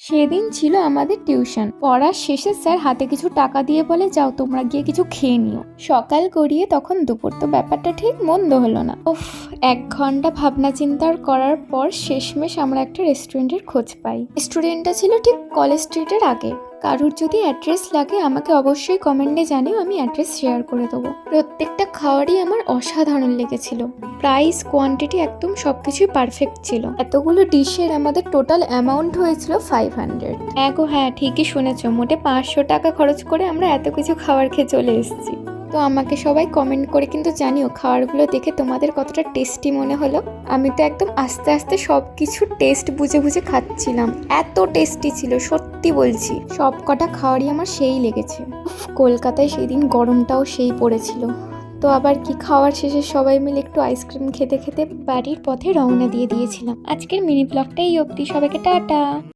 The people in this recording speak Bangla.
সেদিন ছিল আমাদের টিউশন। পড়ার শেষে স্যার হাতে কিছু টাকা দিয়ে বলে, যাও তোমরা গিয়ে কিছু খেয়ে নিও। সকাল গড়িয়ে তখন দুপুর, তো ব্যাপারটা ঠিক মন্দ হলো না। উফ, 1 ঘন্টা ভাবনা চিন্তার করার পর শেষমেশ আমরা একটা রেস্টুরেন্টের খোঁজ পাই। রেস্টুরেন্টটা ছিল ঠিক কলেজ স্ট্রিটের আগে। কারুর যদি অ্যাড্রেস লাগে আমাকে অবশ্যই কমেন্টে জানিও, আমি অ্যাড্রেস শেয়ার করে দেবো। প্রত্যেকটা খাবারই আমার অসাধারণ লেগেছিল। প্রাইস, কোয়ান্টিটি একদম সবকিছুই পারফেক্ট ছিল। এতগুলো ডিশের আমাদের টোটাল অ্যামাউন্ট হয়েছিল 500। হ্যাঁ, ঠিকই শুনেছো, মোটে 500 টাকা খরচ করে আমরা এত কিছু খাবার খেয়ে চলে এসেছি। তো আমাকে সবাই কমেন্ট করে কিন্তু জানিও খাবারগুলো দেখে তোমাদের কতটা টেস্টি মনে হলো। আমি তো একদম আস্তে আস্তে সব কিছু টেস্ট বুঝে বুঝে খাচ্ছিলাম, এত টেস্টি ছিল, সত্যি বলছি। সব কটা খাবারই আমার সেই লেগেছে। কলকাতায় সেই দিন গরমটাও সেই পড়েছিল। তো আবার কি, খাওয়ার শেষে সবাই মিলে একটু আইসক্রিম খেতে খেতে বাড়ির পথে রওনা দিয়ে দিয়েছিলাম। আজকের মিনি ব্লগটা এই অবধি, সবাইকে টাটা।